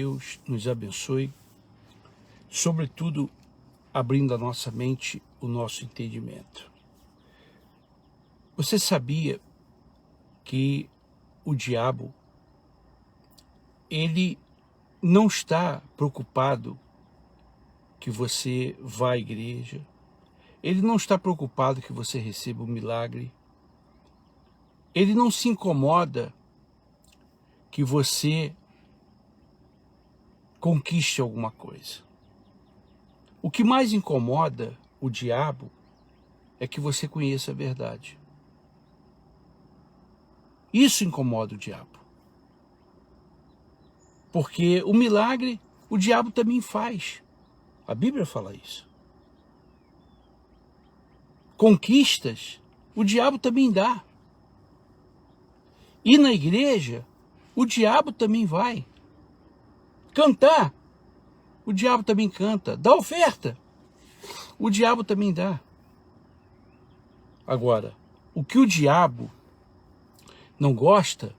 Deus nos abençoe, sobretudo abrindo a nossa mente, o nosso entendimento. Você sabia que o diabo, ele não está preocupado que você vá à igreja, ele não está preocupado que você receba um milagre, ele não se incomoda que você conquiste alguma coisa. O que mais incomoda o diabo é que você conheça a verdade. Isso incomoda o diabo. Porque o milagre, o diabo também faz. A Bíblia fala isso. Conquistas, o diabo também dá. E na igreja, o diabo também vai. Cantar, o diabo também canta. Dar oferta, o diabo também dá. Agora, o que o diabo não gosta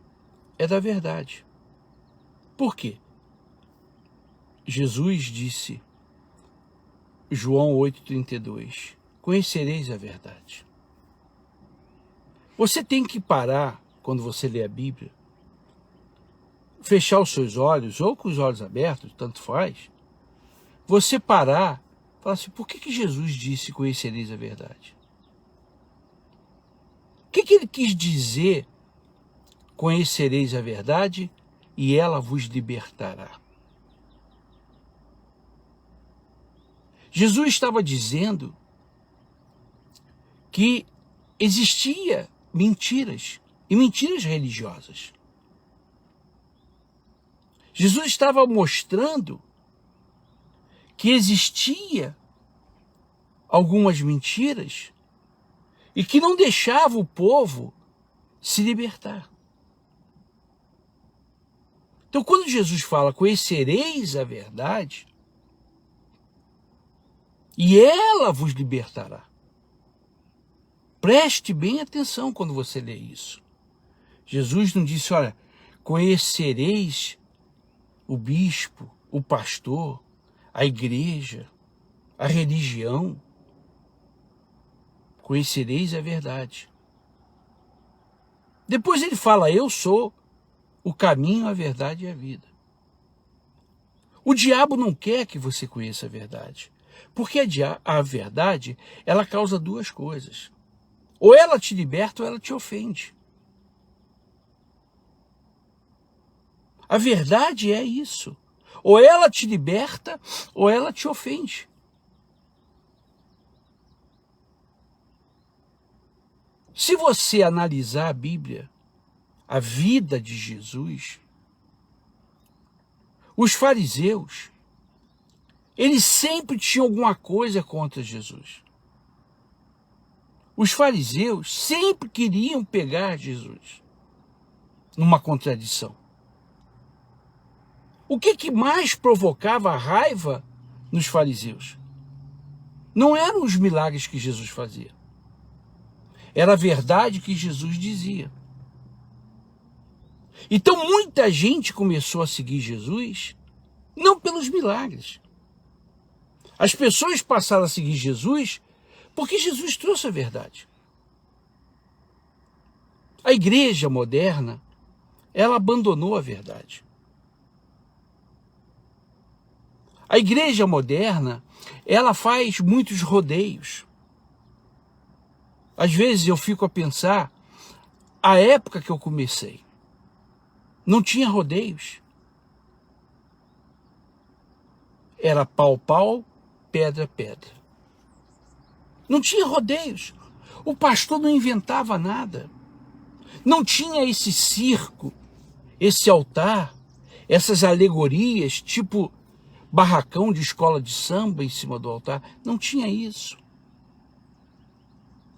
é da verdade. Por quê? Jesus disse, João 8,32, conhecereis a verdade. Você tem que parar, quando você lê a Bíblia, fechar os seus olhos, ou com os olhos abertos, tanto faz, você parar, falar assim, por que Jesus disse conhecereis a verdade? O que ele quis dizer, conhecereis a verdade e ela vos libertará? Jesus estava dizendo que existia mentiras, e mentiras religiosas. Jesus estava mostrando que existia algumas mentiras e que não deixava o povo se libertar. Então, quando Jesus fala, conhecereis a verdade, e ela vos libertará. Preste bem atenção quando você lê isso. Jesus não disse, olha, conhecereis o bispo, o pastor, a igreja, a religião. Conhecereis a verdade. Depois ele fala, eu sou o caminho, a verdade e a vida. O diabo não quer que você conheça a verdade. Porque a verdade, ela causa duas coisas. Ou ela te liberta ou ela te ofende. A verdade é isso. Ou ela te liberta ou ela te ofende. Se você analisar a Bíblia, a vida de Jesus, os fariseus, eles sempre tinham alguma coisa contra Jesus. Os fariseus sempre queriam pegar Jesus numa contradição. O que mais provocava a raiva nos fariseus? Não eram os milagres que Jesus fazia. Era a verdade que Jesus dizia. Então muita gente começou a seguir Jesus, não pelos milagres. As pessoas passaram a seguir Jesus porque Jesus trouxe a verdade. A igreja moderna, ela abandonou a verdade. A igreja moderna, ela faz muitos rodeios. Às vezes eu fico a pensar, a época que eu comecei, não tinha rodeios. Era pau, pau, pedra, pedra. Não tinha rodeios. O pastor não inventava nada. Não tinha esse circo, esse altar, essas alegorias, tipo barracão de escola de samba em cima do altar. Não tinha isso.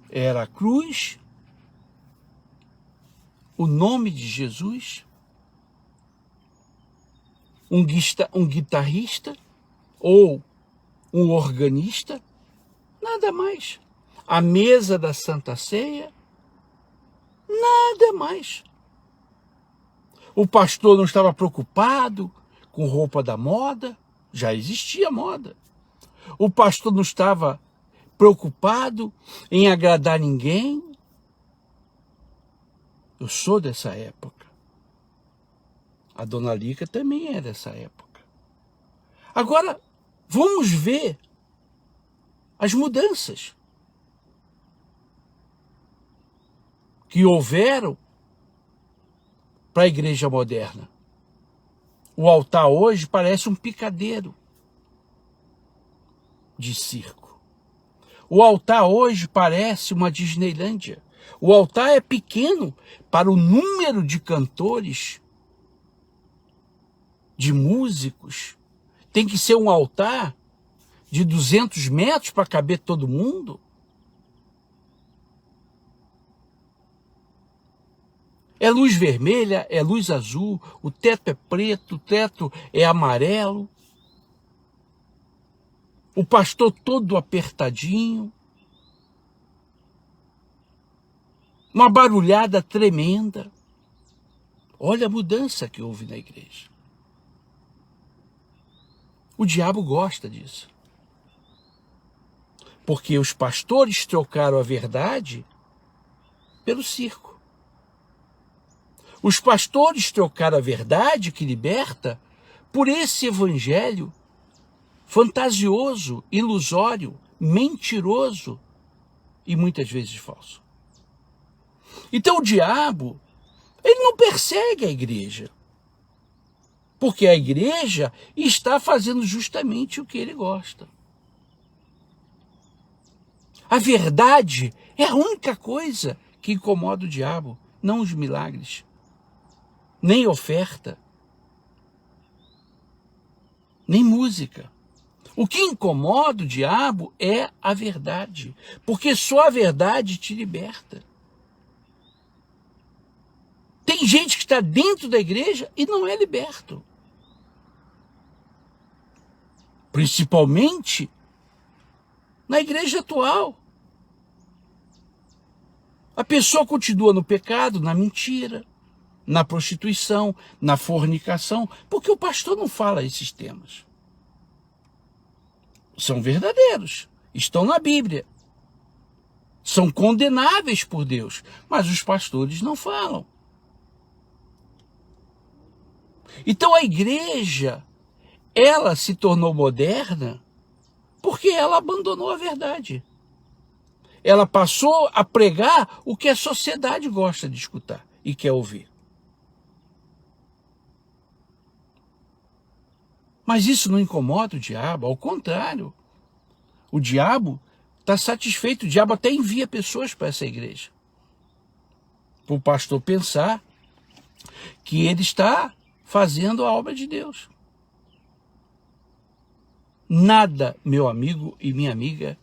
Era a cruz, o nome de Jesus, um guitarrista ou um organista, nada mais. A mesa da Santa Ceia, nada mais. O pastor não estava preocupado com roupa da moda, já existia moda. O pastor não estava preocupado em agradar ninguém. Eu sou dessa época. A dona Lica também é dessa época. Agora, vamos ver as mudanças que houveram para a igreja moderna. O altar hoje parece um picadeiro de circo. O altar hoje parece uma Disneylândia. O altar é pequeno para o número de cantores, de músicos. Tem que ser um altar de 200 metros para caber todo mundo. É luz vermelha, é luz azul, o teto é preto, o teto é amarelo. O pastor todo apertadinho. Uma barulhada tremenda. Olha a mudança que houve na igreja. O diabo gosta disso. Porque os pastores trocaram a verdade pelo circo. Os pastores trocaram a verdade que liberta por esse evangelho fantasioso, ilusório, mentiroso e muitas vezes falso. Então o diabo, ele não persegue a igreja, porque a igreja está fazendo justamente o que ele gosta. A verdade é a única coisa que incomoda o diabo, não os milagres, nem oferta, nem música. O que incomoda o diabo é a verdade, porque só a verdade te liberta. Tem gente que está dentro da igreja e não é liberto. Principalmente na igreja atual. A pessoa continua no pecado, na mentira, na prostituição, na fornicação, porque o pastor não fala esses temas. São verdadeiros, estão na Bíblia. São condenáveis por Deus, mas os pastores não falam. Então a igreja, ela se tornou moderna porque ela abandonou a verdade. Ela passou a pregar o que a sociedade gosta de escutar e quer ouvir. Mas isso não incomoda o diabo, ao contrário. O diabo está satisfeito, o diabo até envia pessoas para essa igreja. Para o pastor pensar que ele está fazendo a obra de Deus. Nada, meu amigo e minha amiga,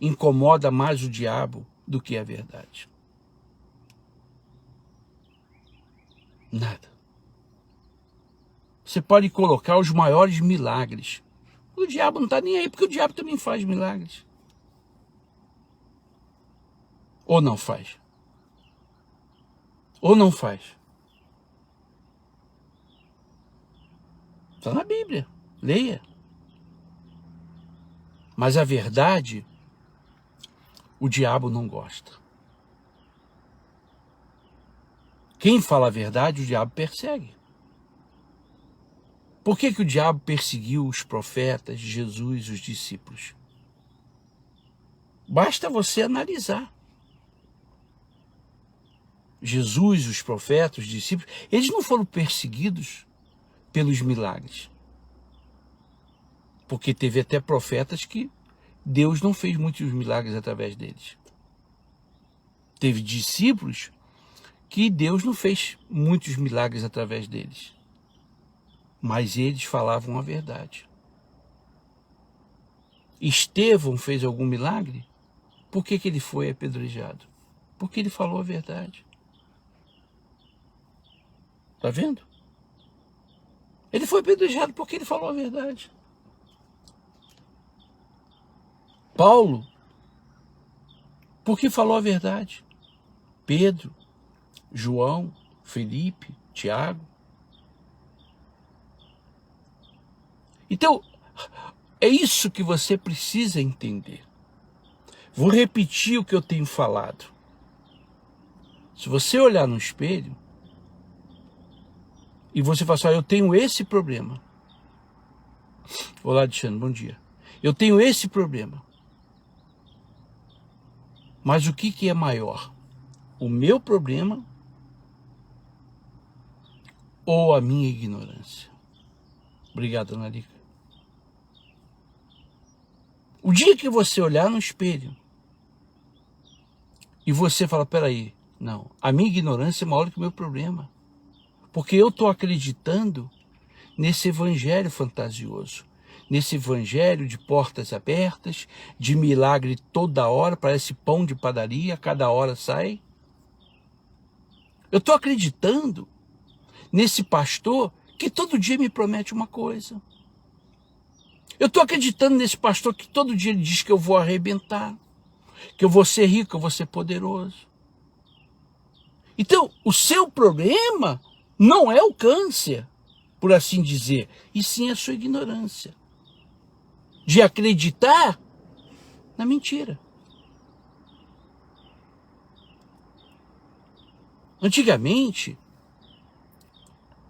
incomoda mais o diabo do que a verdade. Nada. Você pode colocar os maiores milagres. O diabo não está nem aí, porque o diabo também faz milagres. Ou não faz? Ou não faz? Está na Bíblia. Leia. Mas a verdade, o diabo não gosta. Quem fala a verdade, o diabo persegue. Por que o diabo perseguiu os profetas, Jesus, os discípulos? Basta você analisar. Jesus, os profetas, os discípulos, eles não foram perseguidos pelos milagres. Porque teve até profetas que Deus não fez muitos milagres através deles. Teve discípulos que Deus não fez muitos milagres através deles. Mas eles falavam a verdade. Estevão fez algum milagre? Por que ele foi apedrejado? Porque ele falou a verdade. Está vendo? Ele foi apedrejado porque ele falou a verdade. Paulo, porque falou a verdade. Pedro, João, Felipe, Tiago. Então, é isso que você precisa entender. Vou repetir o que eu tenho falado. Se você olhar no espelho e você falar assim, eu tenho esse problema. Olá, Alexandre, bom dia. Eu tenho esse problema. Mas o que é maior? O meu problema ou a minha ignorância? Obrigado, Ana Lica. O dia que você olhar no espelho e você falar, peraí, não, a minha ignorância é maior que o meu problema. Porque eu estou acreditando nesse evangelho fantasioso, nesse evangelho de portas abertas, de milagre toda hora, parece pão de padaria, cada hora sai. Eu estou acreditando nesse pastor que todo dia me promete uma coisa. Eu estou acreditando nesse pastor que todo dia ele diz que eu vou arrebentar, que eu vou ser rico, que eu vou ser poderoso. Então, o seu problema não é o câncer, por assim dizer, e sim a sua ignorância de acreditar na mentira. Antigamente,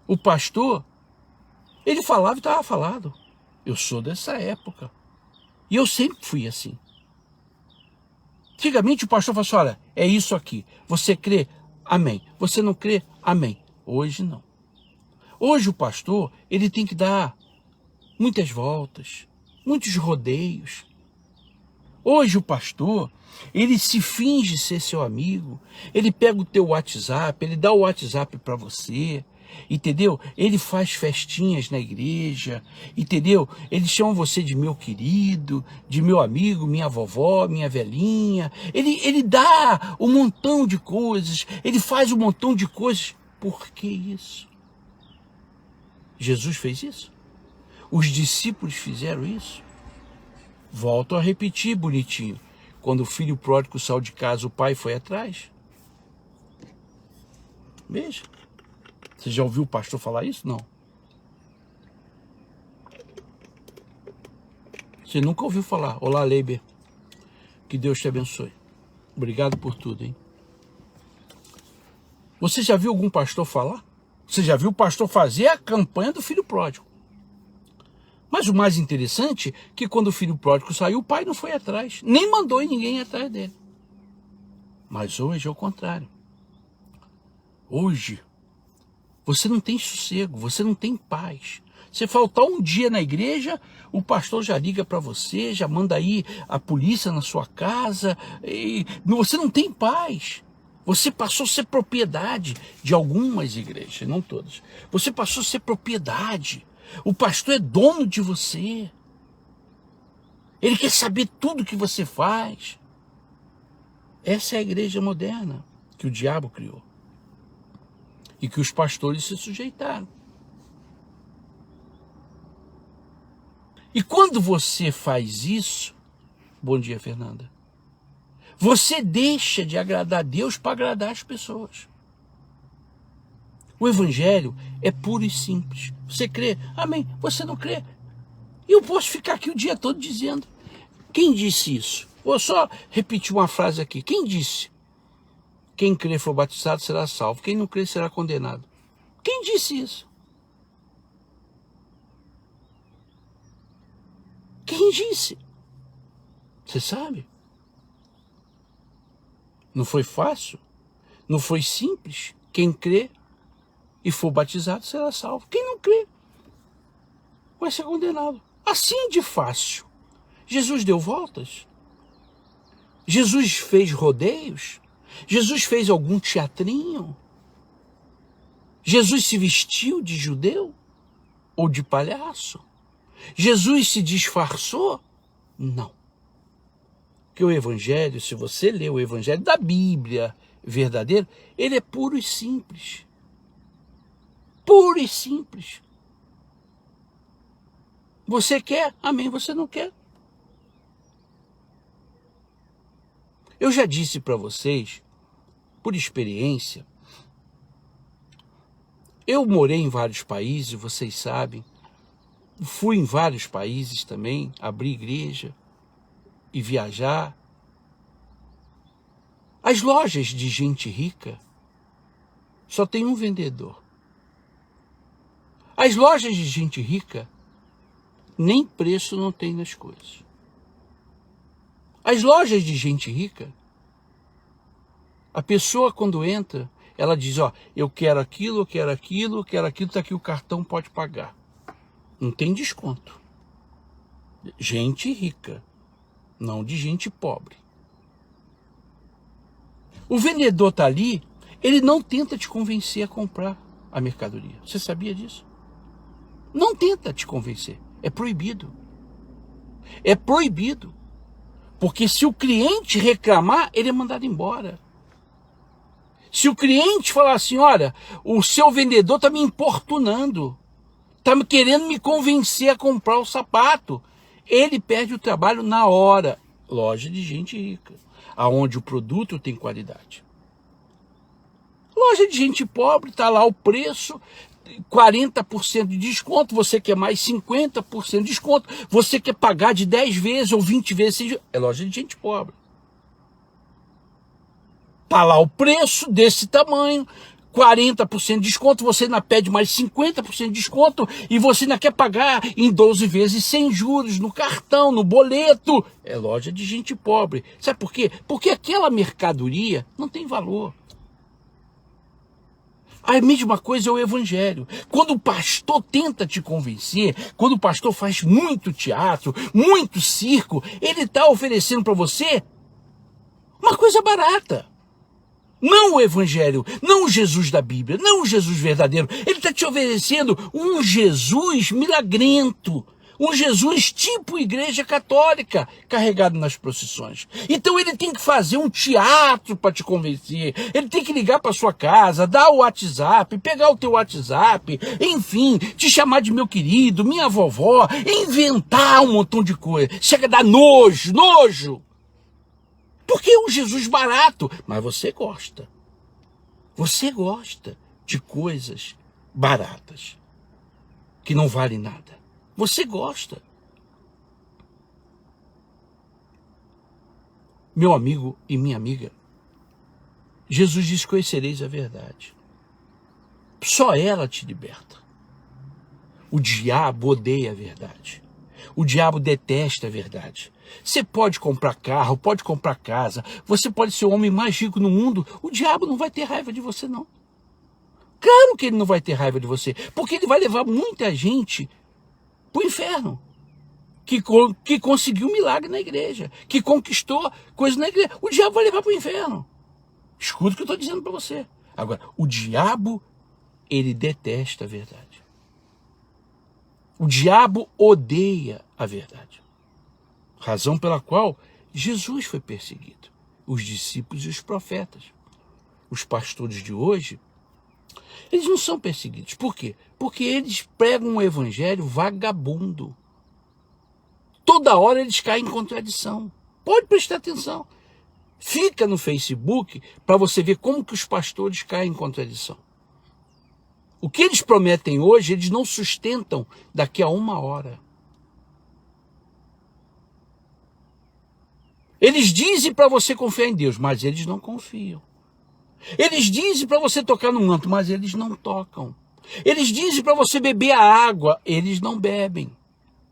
o pastor, ele falava e estava falado. Eu sou dessa época. E eu sempre fui assim. Antigamente o pastor falava assim, olha, é isso aqui. Você crê? Amém. Você não crê? Amém. Hoje não. Hoje o pastor, ele tem que dar muitas voltas, muitos rodeios. Hoje o pastor, ele se finge ser seu amigo, ele pega o teu WhatsApp, ele dá o WhatsApp para você, entendeu? Ele faz festinhas na igreja, entendeu? Ele chama você de meu querido, de meu amigo, minha vovó, minha velhinha. Ele dá um montão de coisas, ele faz um montão de coisas. Por que isso? Jesus fez isso? Os discípulos fizeram isso? Volto a repetir, bonitinho. Quando o filho pródigo saiu de casa, o pai foi atrás. Veja. Você já ouviu o pastor falar isso? Não. Você nunca ouviu falar. Olá, Leiber. Que Deus te abençoe. Obrigado por tudo, hein? Você já viu algum pastor falar? Você já viu o pastor fazer a campanha do filho pródigo? Mas o mais interessante é que quando o filho pródigo saiu, o pai não foi atrás, nem mandou ninguém atrás dele. Mas hoje é o contrário. Hoje, você não tem sossego, você não tem paz. Você faltar um dia na igreja, o pastor já liga para você, já manda aí a polícia na sua casa, e você não tem paz. Você passou a ser propriedade de algumas igrejas, não todas. Você passou a ser propriedade. O pastor é dono de você. Ele quer saber tudo que você faz. Essa é a igreja moderna que o diabo criou. E que os pastores se sujeitaram. E quando você faz isso, bom dia, Fernanda, você deixa de agradar a Deus para agradar as pessoas. O evangelho é puro e simples. Você crê? Amém. Você não crê? E eu posso ficar aqui o dia todo dizendo. Quem disse isso? Vou só repetir uma frase aqui. Quem disse? Quem crê e for batizado será salvo. Quem não crê será condenado. Quem disse isso? Quem disse? Você sabe? Não foi fácil? Não foi simples? Quem crê e for batizado será salvo. Quem não crê vai ser condenado. Assim de fácil. Jesus deu voltas? Jesus fez rodeios? Jesus fez algum teatrinho? Jesus se vestiu de judeu ou de palhaço? Jesus se disfarçou? Não. Porque o evangelho, se você ler o evangelho da Bíblia verdadeiro, ele é puro e simples. Puro e simples. Você quer? Amém. Você não quer? Eu já disse para vocês, por experiência, eu morei em vários países, vocês sabem, fui em vários países também, abrir igreja e viajar. As lojas de gente rica só tem um vendedor. As lojas de gente rica nem preço não tem nas coisas. As lojas de gente rica, a pessoa quando entra, ela diz, ó, eu quero aquilo, eu quero aquilo, eu quero aquilo, tá aqui o cartão, pode pagar. Não tem desconto. Gente rica, não de gente pobre. O vendedor tá ali, ele não tenta te convencer a comprar a mercadoria. Você sabia disso? Não tenta te convencer. É proibido. É proibido. Porque se o cliente reclamar, ele é mandado embora. Se o cliente falar assim, olha, o seu vendedor está me importunando, está querendo me convencer a comprar o sapato, ele perde o trabalho na hora. Loja de gente rica, aonde o produto tem qualidade. Loja de gente pobre, está lá o preço, 40% de desconto, você quer mais 50% de desconto, você quer pagar de 10 vezes ou 20 vezes, é loja de gente pobre. Está lá o preço desse tamanho, 40% de desconto, você ainda pede mais 50% de desconto e você ainda quer pagar em 12 vezes sem juros, no cartão, no boleto. É loja de gente pobre. Sabe por quê? Porque aquela mercadoria não tem valor. A mesma coisa é o evangelho. Quando o pastor tenta te convencer, quando o pastor faz muito teatro, muito circo, ele está oferecendo para você uma coisa barata. Não o evangelho, não o Jesus da Bíblia, não o Jesus verdadeiro. Ele está te oferecendo um Jesus milagrento, um Jesus tipo igreja católica, carregado nas procissões. Então ele tem que fazer um teatro para te convencer, ele tem que ligar para sua casa, dar o WhatsApp, pegar o teu WhatsApp, enfim, te chamar de meu querido, minha vovó, inventar um montão de coisa. Chega a dar nojo. Porque é um Jesus barato, mas você gosta. Você gosta de coisas baratas, que não valem nada. Você gosta. Meu amigo e minha amiga, Jesus diz: conhecereis a verdade. Só ela te liberta. O diabo odeia a verdade. O diabo detesta a verdade. Você pode comprar carro, pode comprar casa, você pode ser o homem mais rico no mundo, o diabo não vai ter raiva de você, não. Claro que ele não vai ter raiva de você, porque ele vai levar muita gente para o inferno, que conseguiu um milagre na igreja, que conquistou coisas na igreja. O diabo vai levar para o inferno. Escuta o que eu estou dizendo para você. Agora, o diabo, ele detesta a verdade. O diabo odeia a verdade. Razão pela qual Jesus foi perseguido. Os discípulos e os profetas. Os pastores de hoje, eles não são perseguidos. Por quê? Porque eles pregam um evangelho vagabundo. Toda hora eles caem em contradição. Pode prestar atenção. Fica no Facebook para você ver como que os pastores caem em contradição. O que eles prometem hoje, eles não sustentam daqui a 1 hora. Eles dizem para você confiar em Deus, mas eles não confiam. Eles dizem para você tocar no manto, mas eles não tocam. Eles dizem para você beber a água, eles não bebem.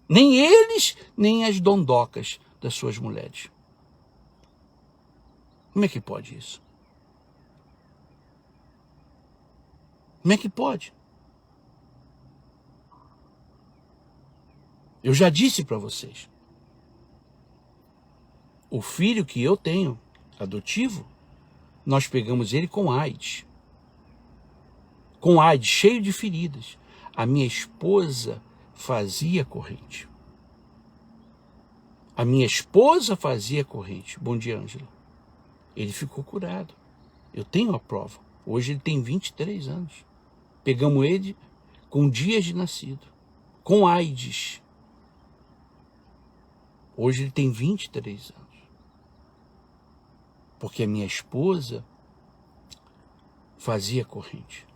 Nem eles, nem as dondocas das suas mulheres. Como é que pode isso? Como é que pode? Eu já disse para vocês. O filho que eu tenho, adotivo, nós pegamos ele com AIDS. Com AIDS, cheio de feridas. A minha esposa fazia corrente. A minha esposa fazia corrente. Bom dia, Ângela. Ele ficou curado. Eu tenho a prova. Hoje ele tem 23 anos. Pegamos ele com dias de nascido. Com AIDS. Hoje ele tem 23 anos. Porque a minha esposa fazia corrente.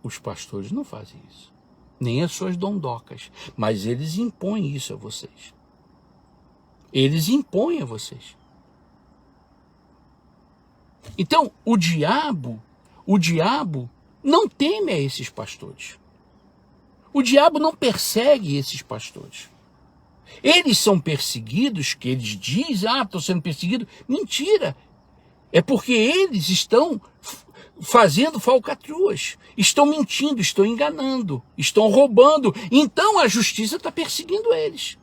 Os pastores não fazem isso. nem as suas dondocas, mas eles impõem isso a vocês. Eles impõem a vocês. Então, o diabo não teme a esses pastores. O diabo não persegue esses pastores. Eles são perseguidos, que eles dizem, estou sendo perseguido. Mentira! É porque eles estão fazendo falcatruas, estão mentindo, estão enganando, estão roubando. Então a justiça está perseguindo eles,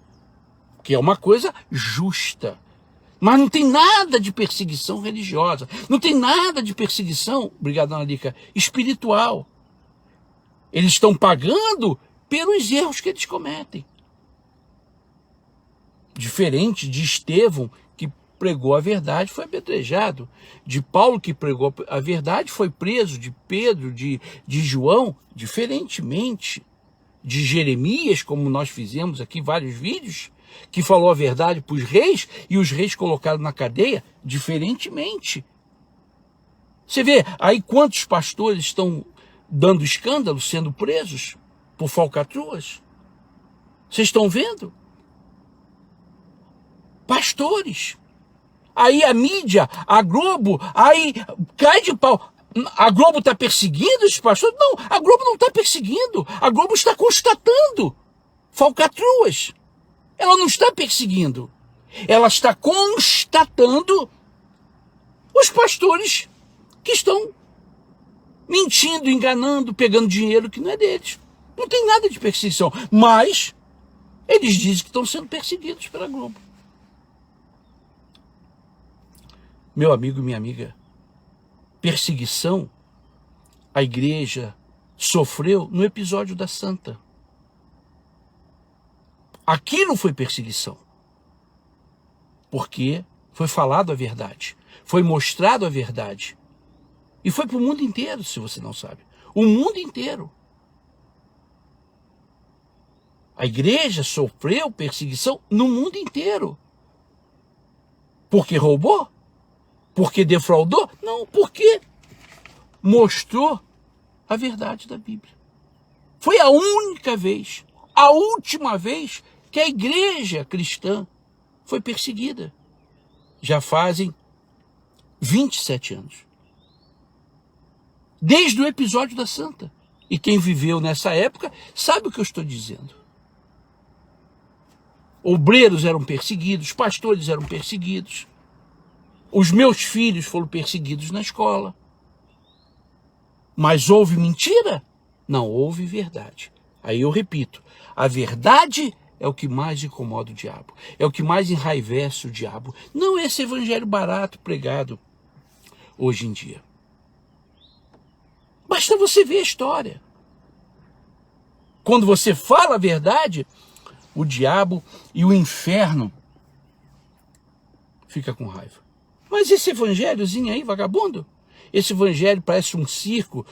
que é uma coisa justa. Mas não tem nada de perseguição religiosa, não tem nada de perseguição, obrigado, dona Lica, espiritual. Eles estão pagando pelos erros que eles cometem. Diferente de Estevão, que pregou a verdade, foi apedrejado. De Paulo, que pregou a verdade, foi preso. De Pedro, de João, diferentemente de Jeremias, como nós fizemos aqui vários vídeos, que falou a verdade para os reis, e os reis colocaram na cadeia, diferentemente. Você vê, aí quantos pastores estão dando escândalo, sendo presos por falcatruas? Vocês estão vendo? Pastores. Aí a mídia, a Globo, aí cai de pau. A Globo está perseguindo esses pastores? Não, a Globo não está perseguindo. A Globo está constatando falcatruas. Ela não está perseguindo. Ela está constatando os pastores que estão mentindo, enganando, pegando dinheiro que não é deles. Não tem nada de perseguição. Mas eles dizem que estão sendo perseguidos pela Globo. Meu amigo e minha amiga, perseguição a igreja sofreu no episódio da Santa. Aquilo foi perseguição, porque foi falado a verdade, foi mostrado a verdade, e foi para o mundo inteiro, se você não sabe, o mundo inteiro. A igreja sofreu perseguição no mundo inteiro, porque roubou? Porque defraudou? Não, porque mostrou a verdade da Bíblia. Foi a única vez, a última vez que a igreja cristã foi perseguida. Já fazem 27 anos. Desde o episódio da Santa. E quem viveu nessa época sabe o que eu estou dizendo. Obreiros eram perseguidos, pastores eram perseguidos. Os meus filhos foram perseguidos na escola. Mas houve mentira? Não, houve verdade. Aí eu repito, a verdade é o que mais incomoda o diabo. É o que mais enraivece o diabo. Não esse evangelho barato pregado hoje em dia. Basta você ver a história. Quando você fala a verdade, o diabo e o inferno fica com raiva. Mas esse evangelhozinho aí, vagabundo, esse evangelho parece um circo